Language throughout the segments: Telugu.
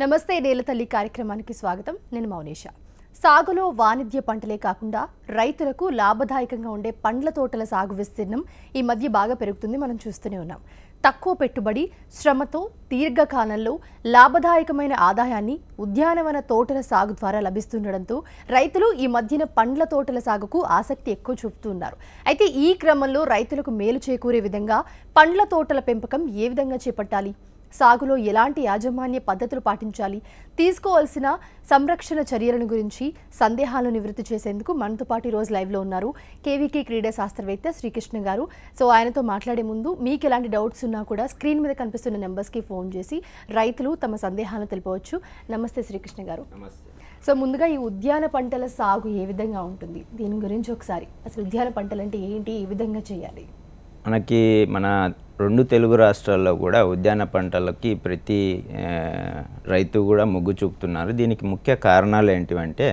నమస్తే నేలతల్లి కార్యక్రమానికి స్వాగతం. నేను మౌనిష. సాగులో వాణిజ్య పంటలే కాకుండా రైతులకు లాభదాయకంగా ఉండే పండ్ల తోటల సాగు విస్తీర్ణం ఈ మధ్య బాగా పెరుగుతుంది. మనం చూస్తూనే ఉన్నాం. తక్కువ పెట్టుబడి, శ్రమతో దీర్ఘకాలంలో లాభదాయకమైన ఆదాయాన్ని ఉద్యానవన తోటల సాగు ద్వారా లభిస్తుండడంతో రైతులు ఈ మధ్యన పండ్ల తోటల సాగుకు ఆసక్తి ఎక్కువ చూపుతున్నారు. అయితే ఈ క్రమంలో రైతులకు మేలు చేకూరే విధంగా పండ్ల తోటల పెంపకం ఏ విధంగా చేపట్టాలి, సాగులో ఎలాంటి యాజమాన్య పద్ధతులు పాటించాలి, తీసుకోవాల్సిన సంరక్షణ చర్యలను గురించి సందేహాలను నివృత్తి చేసేందుకు మనతో పాటు ఈరోజు లైవ్లో ఉన్నారు కేవీకే క్రీడా శాస్త్రవేత్త శ్రీకృష్ణ గారు. సో ఆయనతో మాట్లాడే ముందు మీకు ఎలాంటి డౌట్స్ ఉన్నా కూడా స్క్రీన్ మీద కనిపిస్తున్న నెంబర్స్కి ఫోన్ చేసి రైతులు తమ సందేహాలను తెలుపవచ్చు. నమస్తే శ్రీకృష్ణ గారు. సో ముందుగా ఈ ఉద్యాన పంటల సాగు ఏ విధంగా ఉంటుంది, దీని గురించి ఒకసారి అసలు ఉద్యాన పంటలు అంటే ఏంటి, ఏ విధంగా చేయాలి? మనకి మన రెండు తెలుగు రాష్ట్రాల్లో కూడా ఉద్యాన పంటలకి ప్రతి రైతు కూడా మొగ్గు చూపుతున్నారు. దీనికి ముఖ్య కారణాలు ఏంటివంటే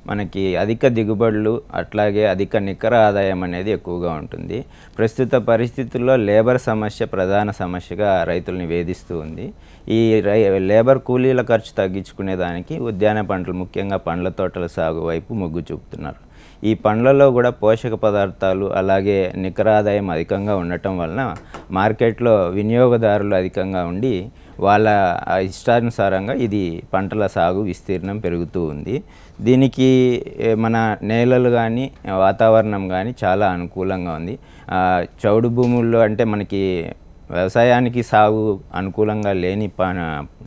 మనకి అధిక దిగుబడులు, అట్లాగే అధిక నికర ఆదాయం అనేది ఎక్కువగా ఉంటుంది. ప్రస్తుత పరిస్థితుల్లో లేబర్ సమస్య ప్రధాన సమస్యగా రైతుల్ని వేధిస్తూ ఉంది. ఈ లేబర్ కూలీల ఖర్చు తగ్గించుకునే దానికి ఉద్యాన పంటలు, ముఖ్యంగా పండ్ల తోటల సాగు వైపు మొగ్గు చూపుతున్నారు. ఈ పండ్లలో కూడా పోషక పదార్థాలు అలాగే నికర ఆదాయం అధికంగా ఉండటం వలన మార్కెట్లో వినియోగదారులు అధికంగా ఉండి వాళ్ళ ఇష్టానుసారంగా ఇది పంటల సాగు విస్తీర్ణం పెరుగుతూ ఉంది. దీనికి మన నేలలు కానీ వాతావరణం కానీ చాలా అనుకూలంగా ఉంది. చౌడు భూముల్లో అంటే మనకి వ్యవసాయానికి సాగు అనుకూలంగా లేని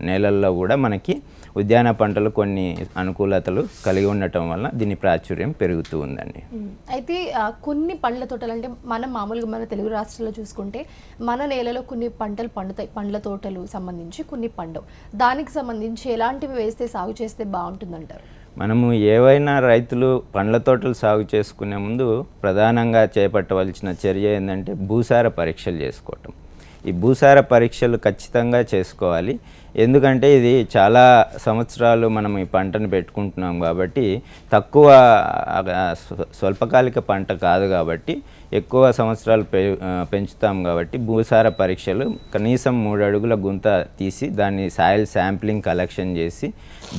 నేలల్లో కూడా మనకి ఉద్యాన పంటలు కొన్ని అనుకూలతలు కలిగి ఉండటం వల్ల దీని ప్రాచుర్యం పెరుగుతూ ఉందండి. అయితే కొన్ని పండ్ల తోటలు అంటే మనం మామూలుగా మన తెలుగు రాష్ట్రాల్లో చూసుకుంటే మన నేలలో కొన్ని పంటలు పండుతాయి, పండ్ల తోటలు సంబంధించి కొన్ని పండవు. దానికి సంబంధించి ఎలాంటివి వేస్తే సాగు చేస్తే బాగుంటుందంటారు? మనము ఏవైనా రైతులు పండ్ల తోటలు సాగు చేసుకునే ముందు ప్రధానంగా చేపట్టవలసిన చర్య ఏంటంటే భూసార పరీక్షలు చేసుకోవటం. ఈ భూసార పరీక్షలు ఖచ్చితంగా చేసుకోవాలి. ఎందుకంటే ఇది చాలా సంవత్సరాలు మనం ఈ పంటను పెట్టుకుంటున్నాం కాబట్టి తక్కువ స్వల్పకాలిక పంట కాదు కాబట్టి ఎక్కువ సంవత్సరాలు పెంచుతాం కాబట్టి భూసార పరీక్షలు కనీసం 3 అడుగుల గుంత తీసి దాన్ని సాయిల్ శాంప్లింగ్ కలెక్షన్ చేసి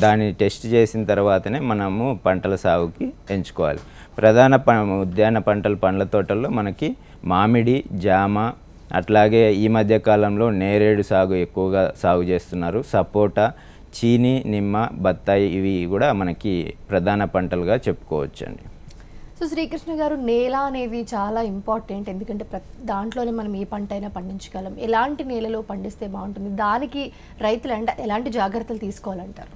దాన్ని టెస్ట్ చేసిన తర్వాతనే మనము పంటల సాగుకి ఎంచుకోవాలి. ప్రధాన ఉద్యాన పంటలు పండ్ల తోటల్లో మనకి మామిడి, జామ, అట్లాగే ఈ మధ్య కాలంలో నేరేడు సాగు ఎక్కువగా సాగు చేస్తున్నారు. సపోటా, చీని, నిమ్మ, బత్తాయి ఇవి కూడా మనకి ప్రధాన పంటలుగా చెప్పుకోవచ్చండి. సో శ్రీకృష్ణ గారు, నేల అనేది చాలా ఇంపార్టెంట్. ఎందుకంటే దాంట్లోనే మనం ఏ పంట అయినా పండించగలం. ఎలాంటి నేలలో పండిస్తే బాగుంటుంది, దానికి రైతులు ఎలాంటి జాగ్రత్తలు తీసుకోవాలంటారు?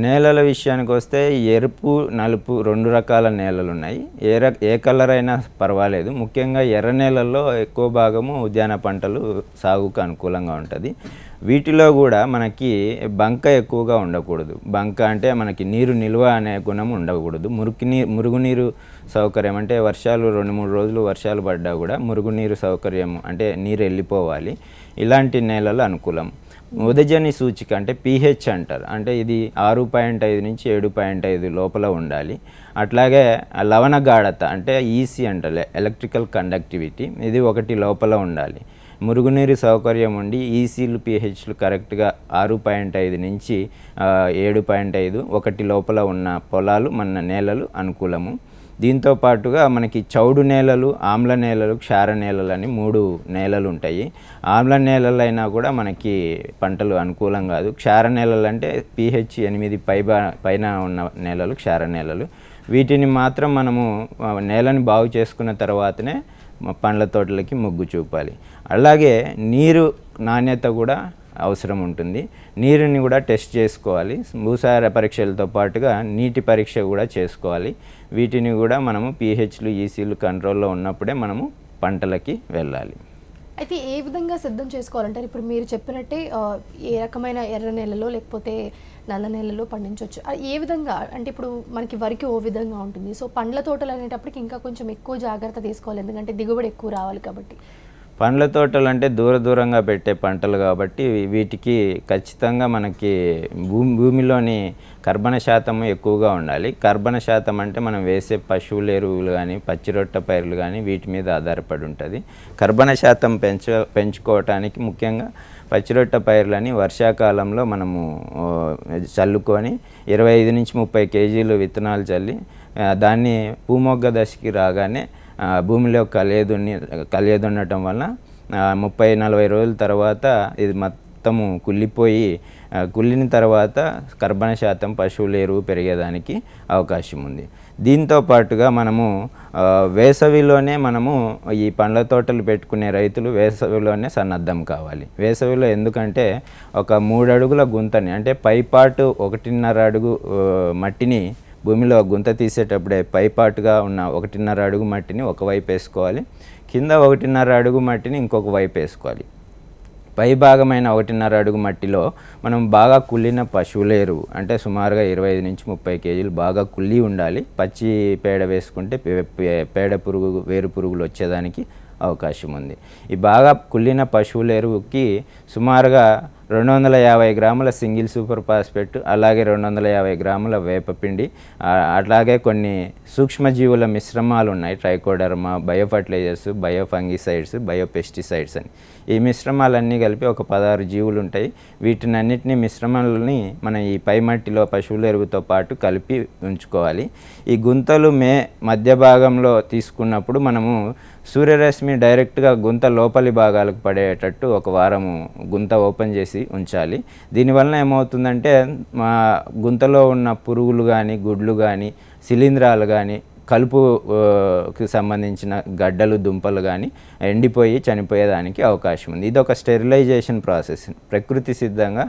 నేలల విషయానికి వస్తే ఎరుపు, నలుపు 2 రకాల నేలలు ఉన్నాయి. ఏ కలర్ అయినా పర్వాలేదు. ముఖ్యంగా ఎర్ర నేలల్లో ఎక్కువ భాగము ఉద్యాన పంటలు సాగుకు అనుకూలంగా ఉంటుంది. వీటిలో కూడా మనకి బంక ఎక్కువగా ఉండకూడదు. బంక అంటే మనకి నీరు నిల్వ అనే గుణం ఉండకూడదు. మురుగునీరు సౌకర్యం అంటే వర్షాలు 2-3 రోజులు వర్షాలు పడ్డా కూడా మురుగునీరు సౌకర్యం అంటే నీరు వెళ్ళిపోవాలి. ఇలాంటి నేలలు అనుకూలం. ఉదజని సూచిక అంటే pH అంటారు. అంటే ఇది 6.5 నుంచి 7.5 లోపల ఉండాలి. అట్లాగే లవణ గాఢత అంటే EC అంటారు, ఎలక్ట్రికల్ కండక్టివిటీ, ఇది 1 లోపల ఉండాలి. మురుగునీరు సౌకర్యం ఉండి ECలు pHలు కరెక్ట్గా 6.5 నుంచి 7.5 1 లోపల ఉన్న పొలాలు మన నేలలు అనుకూలము. దీంతో పాటుగా మనకి చౌడు నేలలు, ఆమ్ల నేలలు, క్షార నేలలు అని 3 నేలలు ఉంటాయి. ఆమ్ల నేలలైనా కూడా మనకి పంటలు అనుకూలం కాదు. క్షార నేలలు అంటే pH 8 పైన ఉన్న నేలలు క్షార నేలలు. వీటిని మాత్రం మనము నేలని బాగు చేసుకున్న తర్వాతనే పండ్ల తోటలకి మొగ్గు చూపాలి. అలాగే నీరు నాణ్యత కూడా అవసరం ఉంటుంది. నీరుని కూడా టెస్ట్ చేసుకోవాలి. భూసార పరీక్షలతో పాటుగా నీటి పరీక్ష కూడా చేసుకోవాలి. వీటిని కూడా మనము pHలు, ECలు కంట్రోల్లో ఉన్నప్పుడే మనము పంటలకి వెళ్ళాలి. అయితే ఏ విధంగా సిద్ధం చేసుకోవాలంటారు? ఇప్పుడు మీరు చెప్పినట్టే ఏ రకమైన ఎర్ర నేలలో లేకపోతే నల్ల నేలలో పండించవచ్చు. ఏ విధంగా అంటే ఇప్పుడు మనకి వరికి ఓ విధంగా ఉంటుంది. సో పండ్ల తోటలు అనేటప్పటికి ఇంకా కొంచెం ఎక్కువ జాగ్రత్త తీసుకోవాలి, ఎందుకంటే దిగుబడి ఎక్కువ రావాలి కాబట్టి. పండ్ల తోటలు అంటే దూరంగా పెట్టే పంటలు కాబట్టి వీటికి ఖచ్చితంగా మనకి భూమిలోని కర్బన శాతం ఎక్కువగా ఉండాలి. కర్బన శాతం అంటే మనం వేసే పశువుల ఎరువులు కానీ పచ్చిరొట్ట పైర్లు కానీ వీటి మీద ఆధారపడి ఉంటుంది. కర్బన శాతం పెంచుకోవటానికి ముఖ్యంగా పచ్చిరొట్ట పైర్లని వర్షాకాలంలో మనము చల్లుకొని 25 నుంచి 30 కేజీలు విత్తనాలు చల్లి దాన్ని పూమొగ్గ దశకి రాగానే భూమిలో కలియదున్నటం వల్ల 30-40 రోజుల తర్వాత ఇది మొత్తము కుళ్ళిన తర్వాత కర్బన శాతం పశువుల ఎరువు పెరిగేదానికి అవకాశం ఉంది. దీంతో పాటుగా మనము వేసవిలోనే మనము ఈ పండ్ల తోటలు పెట్టుకునే రైతులు వేసవిలోనే సన్నద్ధం కావాలి. వేసవిలో ఎందుకంటే ఒక 3 అడుగుల గుంతని అంటే పైపాటు 1.5 అడుగు మట్టిని భూమిలో గుంత తీసేటప్పుడే పైపాటుగా ఉన్న 1.5 అడుగు మట్టిని ఒకవైపు వేసుకోవాలి, కింద 1.5 అడుగు మట్టిని ఇంకొక వైపు వేసుకోవాలి. పై భాగమైన 1.5 అడుగు మట్టిలో మనం బాగా కుళ్ళిన పశువుల ఎరువు అంటే సుమారుగా 25 నుంచి 30 కేజీలు బాగా కుళ్ళి ఉండాలి. పచ్చి పేడ వేసుకుంటే పేడ పురుగు వేరు పురుగులు వచ్చేదానికి అవకాశం ఉంది. ఈ బాగా కుళ్ళిన పశువుల ఎరువుకి సుమారుగా 250 గ్రాముల సింగిల్ సూపర్ ఫాస్ఫేట్, అలాగే 250 గ్రాముల వేపపిండి, అలాగే కొన్ని సూక్ష్మజీవుల మిశ్రమాలు ఉన్నాయి, ట్రైకోడర్మా, బయోఫర్టిలైజర్స్, బయోఫంగిసైడ్స్, బయోపెస్టిసైడ్స్ అని. ఈ మిశ్రమాలన్నీ కలిపి ఒక 16 జీవులు ఉంటాయి. వీటినన్నిటినీ మిశ్రమాలని మనం ఈ పై మట్టిలో పశువుల ఎరువుతో పాటు కలిపి ఉంచుకోవాలి. ఈ గుంతలు మధ్య భాగంలో తీసుకున్నప్పుడు మనము సూర్యరశ్మి డైరెక్ట్గా గుంత లోపలి భాగాలకు పడేటట్టు ఒక వారము గుంత ఓపెన్ చేసి ఉంచాలి. దీనివల్ల ఏమవుతుందంటే మా గుంతలో ఉన్న పురుగులు కానీ గుడ్లు కానీ శిలీంధ్రాలు కానీ కలుపుకి సంబంధించిన గడ్డలు దుంపలు కానీ ఎండిపోయి చనిపోయేదానికి అవకాశం ఉంది. ఇది ఒక స్టెరిలైజేషన్ ప్రాసెస్, ప్రకృతి సిద్ధంగా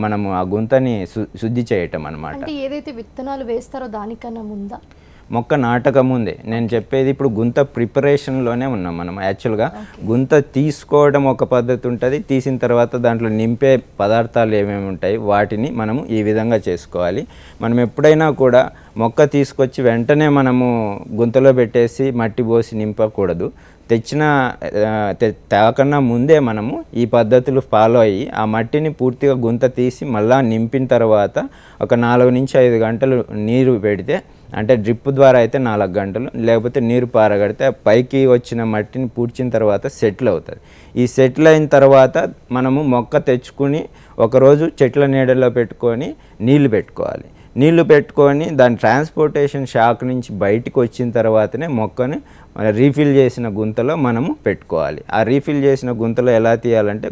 మనము ఆ గుంతని శుద్ధి చేయటం అన్నమాట. అంటే ఏదైతే విత్తనాలు వేస్తారో దానికన్నా ముందా? మొక్క నాటక ముందే నేను చెప్పేది. ఇప్పుడు గుంత ప్రిపరేషన్లోనే ఉన్నాం మనం. యాక్చువల్గా గుంత తీసుకోవడం ఒక పద్ధతి ఉంటుంది, తీసిన తర్వాత దాంట్లో నింపే పదార్థాలు ఏమేమి ఉంటాయి వాటిని మనము ఈ విధంగా చేసుకోవాలి. మనం ఎప్పుడైనా కూడా మొక్క తీసుకొచ్చి వెంటనే మనము గుంతలో పెట్టేసి మట్టి పోసి నింపకూడదు. తేకన్నా ముందే మనము ఈ పద్ధతులు ఫాలో అయ్యి ఆ మట్టిని పూర్తిగా గుంత తీసి మళ్ళీ నింపిన తర్వాత ఒక 4 నుంచి 5 గంటలు నీరు పెడితే, అంటే డ్రిప్ ద్వారా అయితే 4 గంటలు, లేకపోతే నీరు పారగడితే పైకి వచ్చిన మట్టిని పూడ్చిన తర్వాత సెటిల్ అవుతుంది. ఈ సెటిల్ అయిన తర్వాత మనము మొక్క తెచ్చుకుని ఒకరోజు చెట్ల నీడలో పెట్టుకొని నీళ్లు పెట్టుకోవాలి. నీళ్లు పెట్టుకొని దాని ట్రాన్స్పోర్టేషన్ షాక్ నుంచి బయటకు వచ్చిన తర్వాతనే మొక్కను రీఫిల్ చేసిన గుంతలో మనము పెట్టుకోవాలి. ఆ రీఫిల్ చేసిన గుంతలో ఎలా తీయాలంటే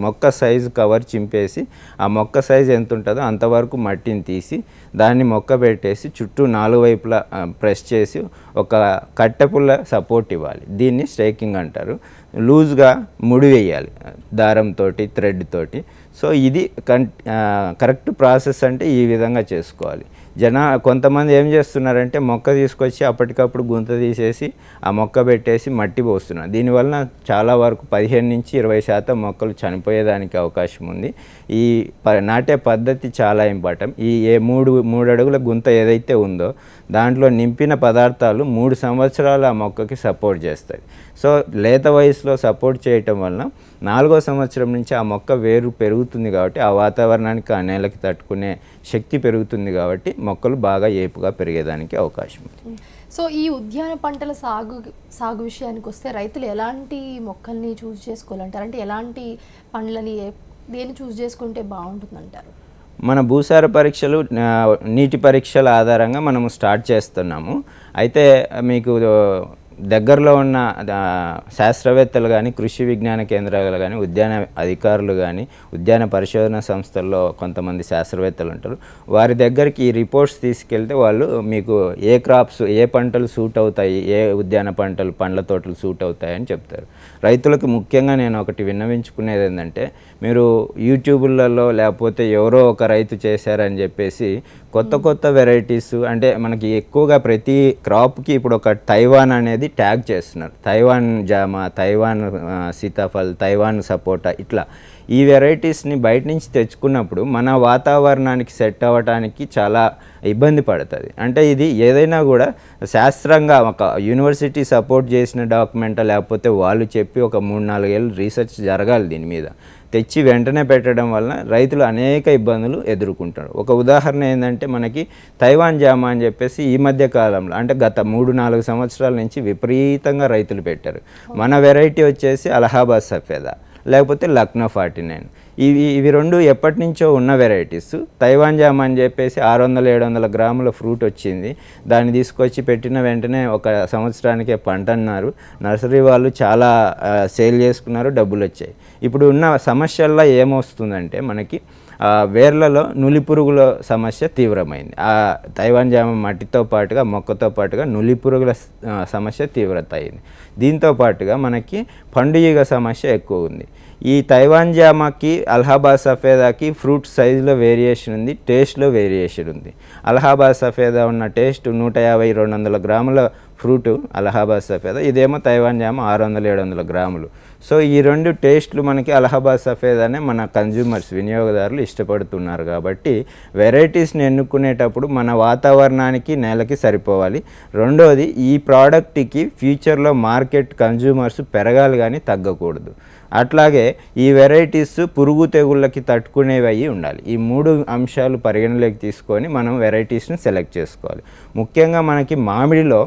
మొక్క సైజు కవర్ చింపేసి ఆ మొక్క సైజు ఎంత ఉంటుందో అంతవరకు మట్టిని తీసి దాన్ని మొక్క పెట్టేసి చుట్టూ 4 వైపులా ప్రెస్ చేసి ఒక కట్టెపుల్ల సపోర్ట్ ఇవ్వాలి. దీన్ని స్టేకింగ్ అంటారు. లూజ్గా ముడి వేయాలి దారంతో, థ్రెడ్ తోటి. సో ఇది కరెక్ట్ ప్రాసెస్ అంటే ఈ విధంగా చేసుకోవాలి. కొంతమంది ఏం చేస్తున్నారంటే మొక్క తీసుకొచ్చి అప్పటికప్పుడు గుంత తీసేసి ఆ మొక్క పెట్టేసి మట్టి పోస్తున్నారు. దీనివల్ల చాలా వరకు 15 నుంచి 20% మొక్కలు చనిపోయేదానికి అవకాశం ఉంది. ఈ నాటే పద్ధతి చాలా ఇంపార్టెంట్. ఈ 3 అడుగుల గుంత ఏదైతే ఉందో దాంట్లో నింపిన పదార్థాలు 3 సంవత్సరాలు ఆ మొక్కకి సపోర్ట్ చేస్తాయి. సో లేత వయసులో సపోర్ట్ చేయటం వలన 4వ సంవత్సరం నుంచి ఆ మొక్క వేరు పెరుగుతుంది కాబట్టి ఆ వాతావరణానికి ఆ నేలకి తట్టుకునే శక్తి పెరుగుతుంది కాబట్టి మొక్కలు బాగా ఏపుగా పెరిగేదానికి అవకాశం ఉంది. సో ఈ ఉద్యాన పంటల సాగు విషయానికి వస్తే రైతులు ఎలాంటి మొక్కల్ని చూస్ చేసుకోవాలంటారు? అంటే ఎలాంటి పండ్లని దేన్ని చూస్ చేసుకుంటే బాగుంటుందంటారు? మన భూసార పరీక్షలు, నీటి పరీక్షల ఆధారంగా మనము స్టార్ట్ చేస్తున్నాము. అయితే మీకు దగ్గరలో ఉన్న శాస్త్రవేత్తలు కానీ, కృషి విజ్ఞాన కేంద్రాలు కానీ, ఉద్యాన అధికారులు కానీ, ఉద్యాన పరిశోధన సంస్థల్లో కొంతమంది శాస్త్రవేత్తలు ఉంటారు. వారి దగ్గరికి ఈ రిపోర్ట్స్ తీసుకెళ్తే వాళ్ళు మీకు ఏ క్రాప్స్, ఏ పంటలు సూట్ అవుతాయి, ఏ ఉద్యాన పంటలు, పండ్ల తోటలు సూట్ అవుతాయని చెప్తారు. రైతులకు ముఖ్యంగా నేను ఒకటి విన్నవించుకునేది ఏంటంటే, మీరు యూట్యూబ్లలో లేకపోతే ఎవరో ఒక రైతు చేశారని చెప్పేసి కొత్త వెరైటీస్, అంటే మనకి ఎక్కువగా ప్రతి క్రాప్కి ఇప్పుడు ఒక తైవాన్ అనేది ట్యాగ్ చేస్తున్నారు. తైవాన్ జామ, తైవాన్ సీతాఫల్, తైవాన్ సపోటా, ఇట్లా ఈ వెరైటీస్ని బయట నుంచి తెచ్చుకున్నప్పుడు మన వాతావరణానికి సెట్ అవ్వడానికి చాలా ఇబ్బంది పడుతుంది. అంటే ఇది ఏదైనా కూడా శాస్త్రంగా ఒక యూనివర్సిటీ సపోర్ట్ చేసిన డాక్యుమెంటా, లేకపోతే వాళ్ళు చెప్పి ఒక 3-4 ఏళ్ళు రీసెర్చ్ జరగాలి దీని మీద. తెచ్చి వెంటనే పెట్టడం వలన రైతులు అనేక ఇబ్బందులు ఎదుర్కొంటారు. ఒక ఉదాహరణ ఏంటంటే మనకి తైవాన్ జామ అని చెప్పేసి ఈ మధ్య కాలంలో, అంటే గత 3-4 సంవత్సరాల నుంచి విపరీతంగా రైతులు పెట్టారు. మన వెరైటీ వచ్చేసి అలహాబాద్ సఫేదా. లేకపోతే లక్నో 49. ఇవి రెండు ఎప్పటి నుంచో ఉన్న వెరైటీస్. తైవాన్ జామ్ అని చెప్పేసి 600-700 గ్రాముల ఫ్రూట్ వచ్చింది. దాన్ని తీసుకొచ్చి పెట్టిన వెంటనే ఒక సంవత్సరానికే పంట అన్నారు. నర్సరీ వాళ్ళు చాలా సేల్ చేసుకున్నారు, డబ్బులు వచ్చాయి. ఇప్పుడు ఉన్న సమస్యల్లో ఏమొస్తుందంటే మనకి వేర్లలో నులి పురుగుల సమస్య తీవ్రమైంది. తైవాన్ జామ మట్టితో పాటుగా మొక్కతో పాటుగా నులి పురుగుల సమస్య తీవ్రత అయింది. దీంతో పాటుగా మనకి పండుగ సమస్య ఎక్కువ ఉంది. ఈ తైవాన్ జామాకి అలహాబాద్ సఫేదాకి ఫ్రూట్ సైజులో వేరియేషన్ ఉంది, టేస్ట్లో వేరియేషన్ ఉంది. అలహాబాద్ సఫేదా ఉన్న టేస్ట్ 150-200 గ్రాముల ఫ్రూటు అలహాబాద్ సఫేదా, ఇదేమో తైవాన్ జామ 600-700 గ్రాములు. సో ఈ రెండు టేస్ట్లు మనకి అలహాబాద్ సఫేదానే మన కన్జ్యూమర్స్ వినియోగదారులు ఇష్టపడుతున్నారు. కాబట్టి వెరైటీస్ని ఎన్నుకునేటప్పుడు మన వాతావరణానికి నేలకి సరిపోవాలి. రెండోది, ఈ ప్రోడక్ట్కి ఫ్యూచర్లో మార్కెట్ కన్జ్యూమర్స్ పెరగాలి కానీ తగ్గకూడదు. అట్లాగే ఈ వెరైటీస్ పురుగు తెగుళ్ళకి తట్టుకునేవి అయ్యి ఉండాలి. ఈ 3 అంశాలు పరిగణలోకి తీసుకొని మనం వెరైటీస్ని సెలెక్ట్ చేసుకోవాలి. ముఖ్యంగా మనకి మామిడిలో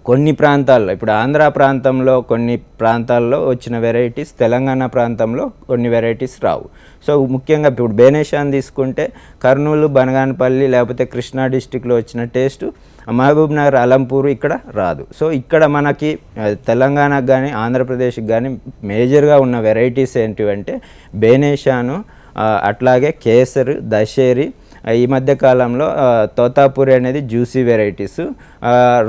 కొన్ని ప్రాంతాల్లో, ఇప్పుడు ఆంధ్ర ప్రాంతంలో కొన్ని ప్రాంతాల్లో వచ్చిన వెరైటీస్ తెలంగాణ ప్రాంతంలో కొన్ని వెరైటీస్ రావు. సో ముఖ్యంగా ఇప్పుడు బేనేషాన్ తీసుకుంటే కర్నూలు, బనగానపల్లి లేకపోతే కృష్ణా డిస్టిక్లో వచ్చిన టేస్టు మహబూబ్ నగర్, అలంపూరు ఇక్కడ రాదు. సో ఇక్కడ మనకి తెలంగాణకు కానీ ఆంధ్రప్రదేశ్కి కానీ మేజర్గా ఉన్న వెరైటీస్ ఏంటివంటే బేనేషాను, అట్లాగే కేసర్, దశేరి, ఈ మధ్య కాలంలో తోతాపూరి అనేది జ్యూసీ వెరైటీస్.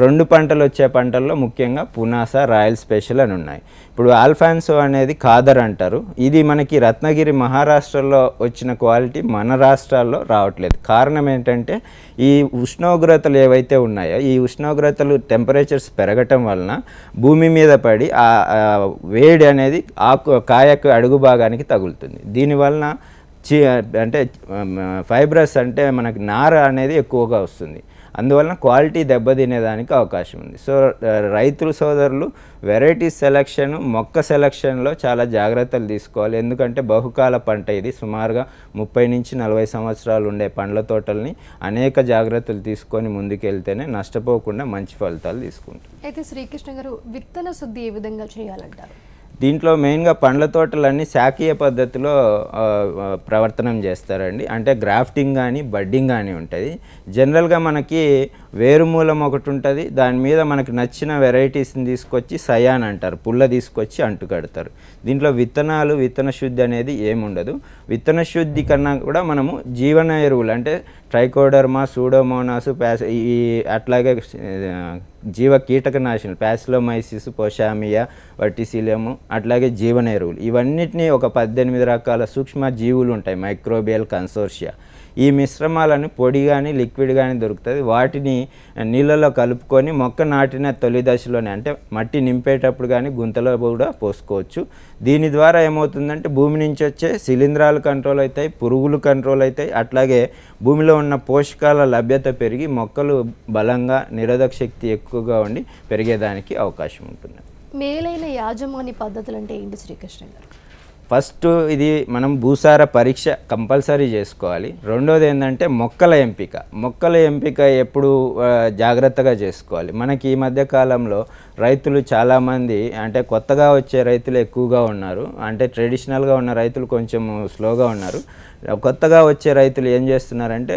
2 పంటలు వచ్చే పంటల్లో ముఖ్యంగా పునాస, రాయల్ స్పెషల్ అని ఉన్నాయి. ఇప్పుడు ఆల్ఫాన్సో అనేది ఖాదర్ అంటారు. ఇది మనకి రత్నగిరి, మహారాష్ట్రలో వచ్చిన క్వాలిటీ మన రాష్ట్రాల్లో రావట్లేదు. కారణం ఏంటంటే ఈ ఉష్ణోగ్రతలు ఏవైతే ఉన్నాయో, ఈ ఉష్ణోగ్రతలు టెంపరేచర్స్ పెరగటం వలన భూమి మీద పడి ఆ వేడి అనేది కాయకు అడుగు భాగానికి తగులుతుంది. దీనివలన అంటే ఫైబ్రస్ అంటే మనకి నార అనేది ఎక్కువగా వస్తుంది. అందువలన క్వాలిటీ దెబ్బతినేదానికి అవకాశం ఉంది. సో రైతులు సోదరులు వెరైటీ సెలక్షన్, మొక్క సెలక్షన్లో చాలా జాగ్రత్తలు తీసుకోవాలి. ఎందుకంటే బహుకాల పంట ఇది. సుమారుగా 30-40 సంవత్సరాలు ఉండే పండ్ల తోటల్ని అనేక జాగ్రత్తలు తీసుకొని ముందుకెళ్తేనే నష్టపోకుండా మంచి ఫలితాలు తీసుకుంటాం. అయితే శ్రీకృష్ణ గారు, విత్తన శుద్ధి ఏ విధంగా చేయాలంటారు? దీంట్లో మెయిన్గా పండ్ల తోటలన్నీ శాఖీయ పద్ధతిలో ప్రవర్తనం చేస్తారండి. అంటే గ్రాఫ్టింగ్ కానీ బడ్డింగ్ కానీ ఉంటుంది. జనరల్గా మనకి వేరుమూలం ఒకటి ఉంటుంది, దాని మీద మనకు నచ్చిన వెరైటీస్ని తీసుకొచ్చి సయాన్ అంటారు, పుల్ల తీసుకొచ్చి అంటు కడతారు. దీంట్లో విత్తన శుద్ధి అనేది ఏముండదు. విత్తన శుద్ధి కన్నా కూడా మనము జీవన ఎరువులు అంటే ట్రైకోడర్మా, సూడోమోనాస్, అట్లాగే జీవ కీటకనాశనలు ప్యాసిలోమైసిస్, పోషామియా, వర్టిసిలియము, అట్లాగే జీవన ఎరువులు, ఇవన్నిటినీ ఒక 18 రకాల సూక్ష్మ జీవులు ఉంటాయి, మైక్రోబియల్ కన్సోర్షియా. ఈ మిశ్రమాలను పొడి కానీ లిక్విడ్ కానీ దొరుకుతుంది. వాటిని నీళ్ళలో కలుపుకొని మొక్క నాటిన తొలి దశలోనే, అంటే మట్టి నింపేటప్పుడు కానీ గుంతలో కూడా పోసుకోవచ్చు. దీని ద్వారా ఏమవుతుందంటే భూమి నుంచి వచ్చే శిలీంధ్రాలు కంట్రోల్ అవుతాయి, పురుగులు కంట్రోల్ అవుతాయి, అట్లాగే భూమిలో ఉన్న పోషకాల లభ్యత పెరిగి మొక్కలు బలంగా, నిరోధక శక్తి ఎక్కువగా ఉండి పెరిగేదానికి అవకాశం ఉంటుంది. మేలైన యాజమాన్య పద్ధతులు అంటే ఏంటి శ్రీకృష్ణ గారు? ఫస్ట్ ఇది మనం భూసార పరీక్ష కంపల్సరీ చేసుకోవాలి. రెండోది ఏంటంటే మొక్కల ఎంపిక ఎప్పుడు జాగ్రత్తగా చేసుకోవాలి. మనకి ఈ మధ్య కాలంలో రైతులు చాలామంది, అంటే కొత్తగా వచ్చే రైతులు ఎక్కువగా ఉన్నారు, అంటే ట్రెడిషనల్గా ఉన్న రైతులు కొంచెం స్లోగా ఉన్నారు. కొత్తగా వచ్చే రైతులు ఏం చేస్తున్నారంటే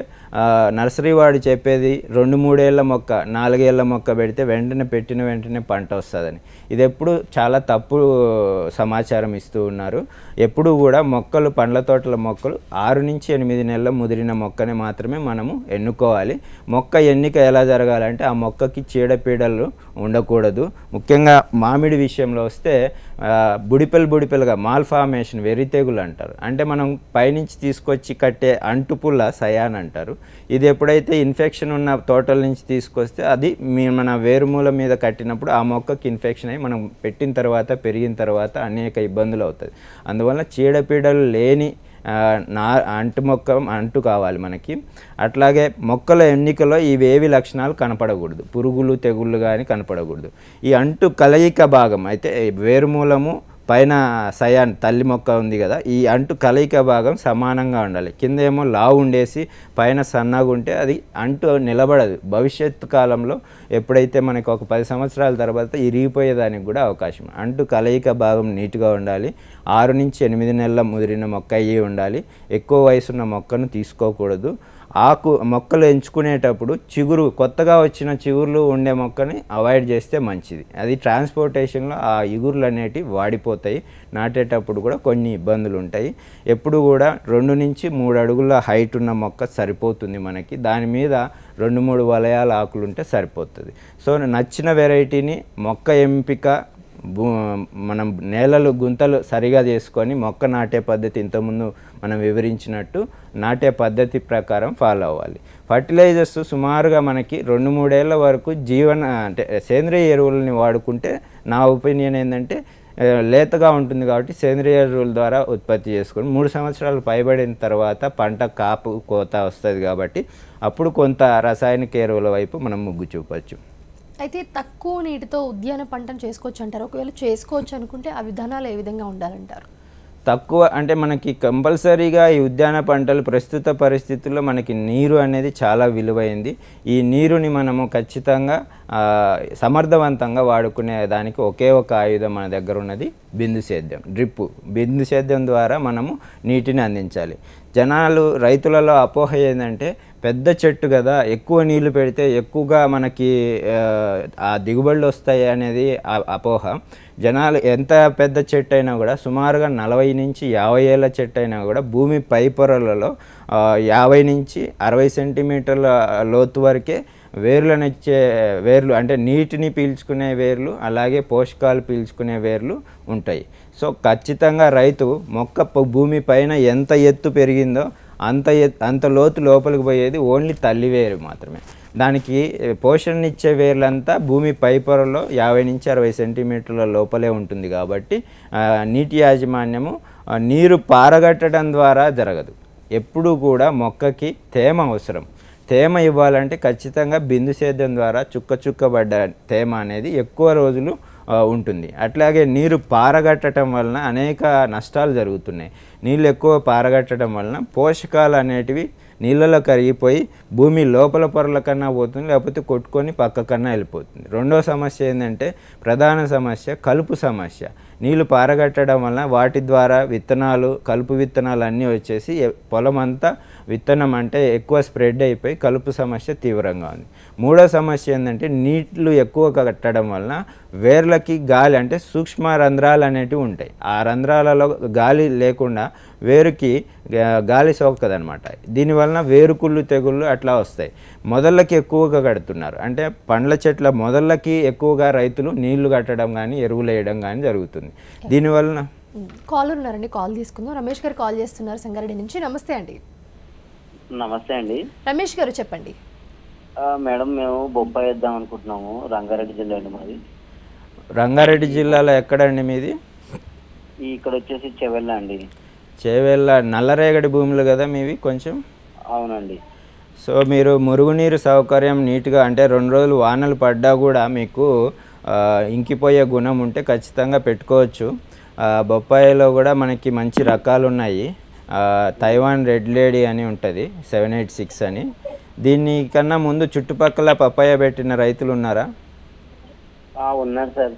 నర్సరీ వాడు చెప్పేది 2-3 ఏళ్ల మొక్క, 4 ఏళ్ల మొక్క పెడితే పెట్టిన వెంటనే పంట వస్తుందని. ఇది ఎప్పుడు చాలా తప్పు సమాచారం ఇస్తూ ఉన్నారు. ఎప్పుడు కూడా పండ్ల తోటల మొక్కలు 6-8 నెలల ముదిరిన మొక్కని మాత్రమే మనము ఎన్నుకోవాలి. మొక్క ఎన్నిక ఎలా జరగాలంటే ఆ మొక్కకి చీడపీడలు ఉండకూడదు. ముఖ్యంగా మామిడి విషయంలో వస్తే బుడిపెలుగా మాల్ఫార్మేషన్, వెర్రి తెగులు అంటారు. అంటే మనం పైనుంచి తీసుకొచ్చి కట్టే అంటుపుల్ల సయాన్ అంటారు. ఇది ఎప్పుడైతే ఇన్ఫెక్షన్ ఉన్న తోటల నుంచి తీసుకొస్తే అది మన వేరుమూల మీద కట్టినప్పుడు ఆ మొక్కకి ఇన్ఫెక్షన్ అయ్యి మనం పెట్టిన తర్వాత, పెరిగిన తర్వాత అనేక ఇబ్బందులు అవుతుంది. అందువల్ల చీడపీడలు లేని అంటు కావాలి మనకి. అట్లాగే మొక్కల ఎన్నికలో ఇవేవి లక్షణాలు కనపడకూడదు, పురుగులు తెగుళ్ళు కానీ కనపడకూడదు. ఈ అంటు కలయిక భాగం అయితే వేరుమూలము పైన సయాన్ తల్లి మొక్క ఉంది కదా, ఈ అంటు కలయిక భాగం సమానంగా ఉండాలి. కింద ఏమో లావు ఉండేసి పైన సన్నగా ఉంటే అది అంటు నిలబడదు. భవిష్యత్తు కాలంలో ఎప్పుడైతే మనకి ఒక 10 సంవత్సరాల తర్వాత ఇరిగిపోయేదానికి కూడా అవకాశం. అంటు కలయిక భాగం నీట్గా ఉండాలి. 6 నుంచి 8 నెలల ముదిరిన మొక్క అయ్యి ఉండాలి. ఎక్కువ వయసున్న మొక్కను తీసుకోకూడదు. మొక్కలు ఎంచుకునేటప్పుడు కొత్తగా వచ్చిన చిగుర్లు ఉండే మొక్కని అవాయిడ్ చేస్తే మంచిది. అది ట్రాన్స్పోర్టేషన్లో ఆ ఇగుర్లు అనేటివి వాడిపోతాయి. నాటేటప్పుడు కూడా కొన్ని ఇబ్బందులు ఉంటాయి. ఎప్పుడు కూడా 2 నుంచి 3 అడుగుల హైట్ ఉన్న మొక్క సరిపోతుంది మనకి. దాని మీద 2-3 వలయాల ఆకులు ఉంటే సరిపోతుంది. సో నచ్చిన వెరైటీని మొక్క ఎంపిక మనం నేలలు గుంతలు సరిగా చేసుకొని మొక్క నాటే పద్ధతి ఇంతకుముందు మనం వివరించినట్టు నాటే పద్ధతి ప్రకారం ఫాలో అవ్వాలి. ఫర్టిలైజర్స్ సుమారుగా మనకి 2-3 ఏళ్ల వరకు అంటే సేంద్రియ ఎరువులని వాడుకుంటే నా ఒపీనియన్ ఏంటంటే లేతగా ఉంటుంది కాబట్టి సేంద్రియ ఎరువుల ద్వారా ఉత్పత్తి చేసుకొని 3 సంవత్సరాలు పైబడిన తర్వాత పంట కాపు కోత వస్తుంది కాబట్టి అప్పుడు కొంత రాసాయనిక ఎరువుల వైపు మనం మొగ్గు చూపచ్చు. అయితే తక్కువ నీటితో ఉద్యాన పంటను చేసుకోవచ్చు అంటారు. ఒకవేళ చేసుకోవచ్చు అనుకుంటే ఆ విధానాలు ఏ విధంగా ఉండాలంటారు? తక్కువ అంటే మనకి కంపల్సరీగా ఈ ఉద్యాన పంటలు ప్రస్తుత పరిస్థితుల్లో మనకి నీరు అనేది చాలా విలువైంది. ఈ నీరుని మనము ఖచ్చితంగా సమర్థవంతంగా వాడుకునే దానికి ఒకే ఒక ఆయుధం మన దగ్గర ఉన్నది బిందు సేద్యం, బిందు సేద్యం ద్వారా మనము నీటిని అందించాలి. రైతులలో అపోహ ఏంటంటే పెద్ద చెట్టు కదా, ఎక్కువ నీళ్లు పెడితే ఎక్కువగా మనకి ఆ దిగుబడులు వస్తాయి అనేది అపోహ. జనాలు ఎంత పెద్ద చెట్టు అయినా కూడా సుమారుగా 40 నుంచి 50 ఏళ్ళ చెట్టు అయినా కూడా భూమి పై పొరలలో 50 నుంచి 60 సెంటీమీటర్ల లోతు వరకే వేర్లు అంటే నీటిని పీల్చుకునే వేర్లు, అలాగే పోషకాలు పీల్చుకునే వేర్లు ఉంటాయి. సో ఖచ్చితంగా రైతు మొక్క భూమి పైన ఎంత ఎత్తు పెరిగిందో అంత లోతు లోపలికి పోయేది ఓన్లీ తల్లి వేరు మాత్రమే. దానికి పోషణనిచ్చే వేర్లంతా భూమి పై పొరలో 50 నుంచి 60 సెంటీమీటర్ల లోపలే ఉంటుంది. కాబట్టి నీటి యాజమాన్యము నీరు పారగట్టడం ద్వారా జరగదు. ఎప్పుడూ కూడా మొక్కకి తేమ అవసరం. తేమ ఇవ్వాలంటే ఖచ్చితంగా బిందు సేద్యం ద్వారా చుక్కబడ్డ తేమ అనేది ఎక్కువ రోజులు ఉంటుంది. అట్లాగే నీరు పారగట్టడం వలన అనేక నష్టాలు జరుగుతున్నాయి. నీళ్ళు ఎక్కువ పారగట్టడం వలన పోషకాలు అనేటివి నీళ్ళలో కరిగిపోయి భూమి లోపల పొరల కన్నా పోతుంది, లేకపోతే కొట్టుకొని పక్క కన్నా వెళ్ళిపోతుంది. రెండో సమస్య ఏంటంటే ప్రధాన సమస్య కలుపు సమస్య. నీళ్ళు పారగట్టడం వలన వాటి ద్వారా కలుపు విత్తనాలు అన్నీ వచ్చేసి పొలం అంతా విత్తనం అంటే ఎక్కువ స్ప్రెడ్ అయిపోయి కలుపు సమస్య తీవ్రంగా ఉంది. మూడో సమస్య ఏంటంటే నీళ్లు ఎక్కువ కట్టడం వలన వేర్లకి గాలి అంటే సూక్ష్మ రంధ్రాలు అనేటివి ఉంటాయి. ఆ రంధ్రాలలో గాలి లేకుండా వేరుకి గాలి సోకదనమాట. దీనివలన వేరుకుళ్ళు తెగుళ్ళు అట్లా వస్తాయి. మొదళ్ళకి ఎక్కువగా కడుతున్నారు. అంటే పండ్ల చెట్ల మొదళ్ళకి ఎక్కువగా రైతులు నీళ్లు కట్టడం కానీ ఎరువులు వేయడం కానీ జరుగుతుంది. దీనివలన కాలర్ ఉన్నారండి, కాల్ తీసుకుందాం. రమేష్ గారు కాల్ చేస్తున్నారు సంగారెడ్డి నుంచి. నమస్తే అండి. నమస్తే అండి. రమేష్ గారు చెప్పండి. మేడం, మేము బొప్పాయి వేద్దాం అనుకుంటున్నాము. రంగారెడ్డి జిల్లా అండి మాది. రంగారెడ్డి జిల్లాలో ఎక్కడండి మీది? ఇక్కడ వచ్చేసి చెవెళ్ళ అండి. చెవెళ్ళ నల్లరేగడి భూములు కదా మీవి కొంచెం? అవునండి. సో మీరు మురుగునీరు సౌకర్యం నీట్గా అంటే 2 రోజులు వానలు పడ్డా కూడా మీకు ఇంకిపోయే గుణం ఉంటే ఖచ్చితంగా పెట్టుకోవచ్చు. బొప్పాయిలో కూడా మనకి మంచి రకాలు ఉన్నాయి. తైవాన్ రెడ్ లేడీ అని ఉంటుంది 786 అని. దీని కన్నా ముందు చుట్టుపక్కల పప్పాయ పెట్టిన రైతులు ఉన్నారా? ఉన్నారు సార్,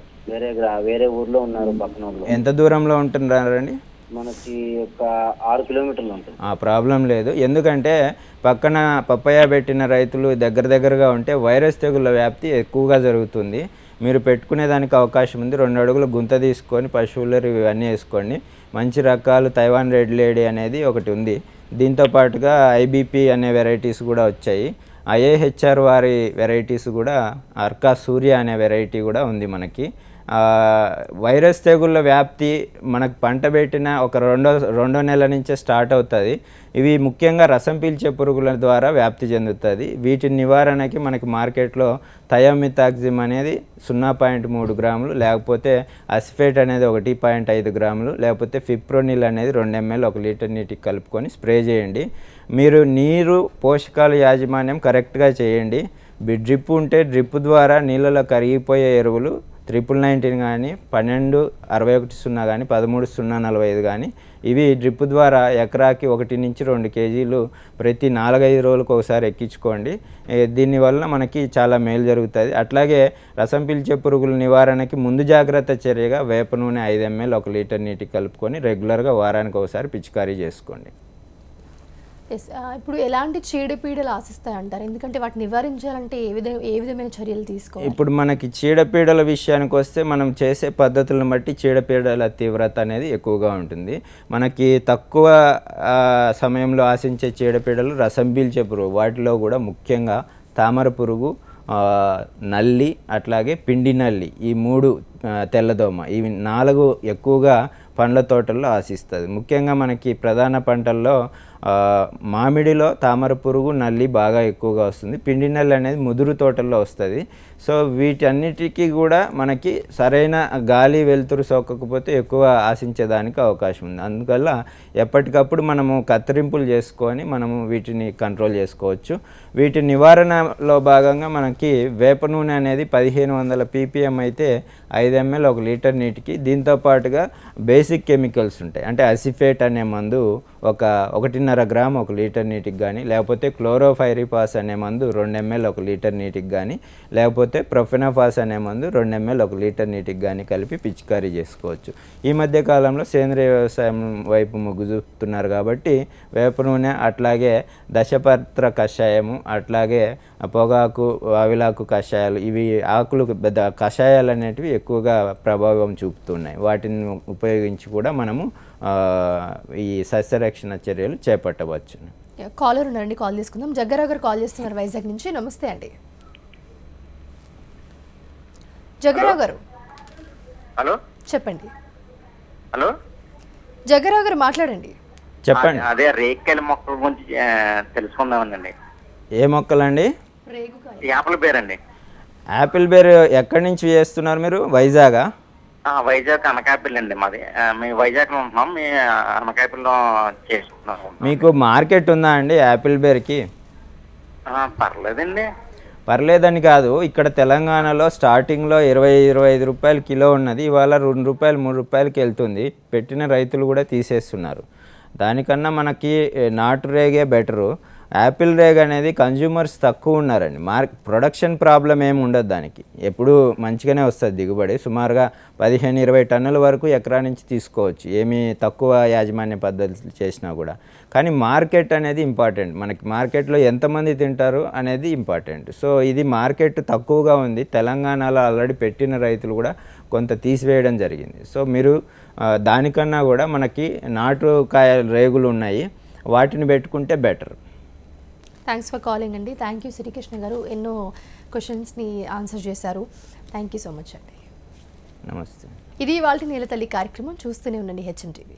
వేరే ఊర్లో ఉన్నారు పక్కన. ఎంత దూరంలో ఉంటున్నారండి? మనకి ఒక 6 కిలోమీటర్లు ఉంటుంది. ప్రాబ్లం లేదు. ఎందుకంటే పక్కన పప్పాయ పెట్టిన రైతులు దగ్గరగా ఉంటే వైరస్ తెగుళ్ళ వ్యాప్తి ఎక్కువగా జరుగుతుంది. మీరు పెట్టుకునే దానికి అవకాశం ఉంది. 2 అడుగులు గుంత తీసుకొని పశువులు ఇవన్నీ వేసుకోండి. మంచి రకాలు తైవాన్ రెడ్ లేడీ అనేది ఒకటి ఉంది. దీంతో పాటుగా ఐబీపీ అనే వెరైటీస్ కూడా వచ్చాయి. ఐఏహెచ్ఆర్ వారి వెరైటీస్ కూడా అర్కా సూర్య అనే వెరైటీ కూడా ఉంది మనకి. వైరస్ తెగుళ్ళ వ్యాప్తి మనకు పంట పెట్టిన ఒక రెండో నెల నుంచే స్టార్ట్ అవుతుంది. ఇవి ముఖ్యంగా రసం పీల్చే పురుగుల ద్వారా వ్యాప్తి చెందుతుంది. వీటి నివారణకి మనకి మార్కెట్లో థయోమిథాక్సిమ్ అనేది 0.3 గ్రాములు, లేకపోతే అసిఫేట్ అనేది 1.5 గ్రాములు, లేకపోతే ఫిప్రోనిల్ అనేది 2 ml 1 లీటర్ నీటికి కలుపుకొని స్ప్రే చేయండి. మీరు నీరు పోషకాల యాజమాన్యం కరెక్ట్గా చేయండి. డ్రిప్ ఉంటే డ్రిప్ ద్వారా నీళ్ళలో కరిగిపోయే ఎరువులు 1919 కానీ 1261 కానీ 13,045 కానీ ఇవి డ్రిప్ ద్వారా ఎకరాకి 1 నుంచి 2 కేజీలు ప్రతి 4-5 రోజులకు ఒకసారి ఎక్కించుకోండి. దీనివల్ల మనకి చాలా మేలు జరుగుతుంది. అట్లాగే రసం పీల్చే పురుగుల నివారణకి ముందు జాగ్రత్త చర్యగా వేప నూనె 5 ml 1 లీటర్ నీటికి కలుపుకొని రెగ్యులర్గా వారానికి ఒకసారి పిచికారీ చేసుకోండి. ఇప్పుడు ఎలాంటి చీడపీడలు ఆశిస్తాయి అంటారు? ఎందుకంటే వాటిని నివారించాలంటే ఏ విధమైన చర్యలు తీసుకోవాలి? ఇప్పుడు మనకి చీడపీడల విషయానికి వస్తే మనం చేసే పద్ధతులను బట్టి చీడపీడల తీవ్రత అనేది ఎక్కువగా ఉంటుంది. మనకి తక్కువ సమయంలో ఆశించే చీడపీడలు రసం పీల్చే పురుగు, వాటిలో కూడా ముఖ్యంగా తామర పురుగు, నల్లి, అట్లాగే పిండి నల్లి, ఈ 3 తెల్లదోమ, ఇవి 4 ఎక్కువగా పండ్ల తోటల్లో ఆశిస్తుంది. ముఖ్యంగా మనకి ప్రధాన పంటల్లో మామిడిలో తామర పురుగు, నల్లి బాగా ఎక్కువగా వస్తుంది. పిండి నల్లి అనేది ముదురు తోటల్లో వస్తుంది. సో వీటన్నిటికీ కూడా మనకి సరైన గాలి వెలుతురు సోకకపోతే ఎక్కువ ఆశించేదానికి అవకాశం ఉంది. అందువల్ల ఎప్పటికప్పుడు మనము కత్తిరింపులు చేసుకొని మనము వీటిని కంట్రోల్ చేసుకోవచ్చు. వీటి నివారణలో భాగంగా మనకి వేప నూనె అనేది 1500 ppm అయితే 5 ml 1 లీటర్ నీటికి, దీంతో పాటుగా బేసిక్ కెమికల్స్ ఉంటాయి. అంటే అసిఫేట్ అనే మందు 1.5 గ్రామ్ 1 లీటర్ నీటికి కానీ, లేకపోతే క్లోరోఫైరిపాస్ అనే మందు 2 ml 1 లీటర్ నీటికి కానీ, లేకపోతే ప్రొఫెనోఫాస్ అనే మందు 2 ml 1 లీటర్ నీటికి కానీ కలిపి పిచికారీ చేసుకోవచ్చు. ఈ మధ్య కాలంలో సేంద్రియ వ్యవసాయం వైపు మొగ్గు చూపుతున్నారు కాబట్టి వేప నూనె, అట్లాగే దశపత్ర కషాయము, అట్లాగే పొగాకు, ఆవిలాకు కషాయాలు, ఇవి ఆకులు కషాయాలు అనేటివి ఎక్కువగా ప్రభావం చూపుతున్నాయి. వాటిని ఉపయోగించి కూడా మనము ఈ సస్యరక్షణ చర్యలు చేపట్టవచ్చు. కాలర్ ఉన్నారండి, కాల్ తీసుకుందాం. జగ్గారావు గారు కాల్ చేస్తున్నారు వైజాగ్ నుంచి. నమస్తే అండి జగ్గారావు గారు. హలో, చెప్పండి. హలో, జగ్గారావు గారు మాట్లాడండి. చెప్పండి. అదే రేగికాయల మొక్కల గురించి తెలుసుకుందామండి. ఏ మొక్కలండి? యాపిల్ బేర్ అండి. యాపిల్ బేర్ ఎక్కడి నుంచి చేస్తున్నారు మీరు? వైజాగా? వైజాగ్ అనకాపల్లి అండి మాది. మేము వైజాగ్లో ఉంటున్నాం, మీ అనకాపల్లిలో చేసుకుంటున్నాం. మీకు మార్కెట్ ఉందా అండి యాపిల్ బేర్కి? పర్లేదండి. పర్లేదని కాదు, ఇక్కడ తెలంగాణలో స్టార్టింగ్లో 20-25 రూపాయలు కిలో ఉన్నది, ఇవాళ 2 రూపాయలు 3 రూపాయలకి వెళ్తుంది. పెట్టిన రైతులు కూడా తీసేస్తున్నారు. దానికన్నా మనకి నాటు రేగే బెటరు. యాపిల్ రేగ్ అనేది కన్జ్యూమర్స్ తక్కువ ఉన్నారండి. ప్రొడక్షన్ ప్రాబ్లం ఏమి ఉండదు, దానికి ఎప్పుడు మంచిగానే వస్తుంది దిగుబడి. సుమారుగా 15-20 టన్నుల వరకు ఎకరా నుంచి తీసుకోవచ్చు, ఏమి తక్కువ యాజమాన్య పద్ధతులు చేసినా కూడా. కానీ మార్కెట్ అనేది ఇంపార్టెంట్. మనకి మార్కెట్లో ఎంతమంది తింటారు అనేది ఇంపార్టెంట్. సో ఇది మార్కెట్ తక్కువగా ఉంది. తెలంగాణలో ఆల్రెడీ పెట్టిన రైతులు కూడా కొంత తీసివేయడం జరిగింది. సో మీరు దానికన్నా కూడా మనకి నాటు కాయ రేగులు ఉన్నాయి, వాటిని పెట్టుకుంటే బెటర్. థ్యాంక్స్ ఫర్ కాలింగ్ అండి. థ్యాంక్ యూ శ్రీకృష్ణ గారు, ఎన్నో క్వశ్చన్స్ని ఆన్సర్ చేశారు. థ్యాంక్ యూ సో మచ్ అండి. నమస్తే. ఇది ఇవాల్టి నేల తల్లి కార్యక్రమం. చూస్తూనే ఉండండి HM TV.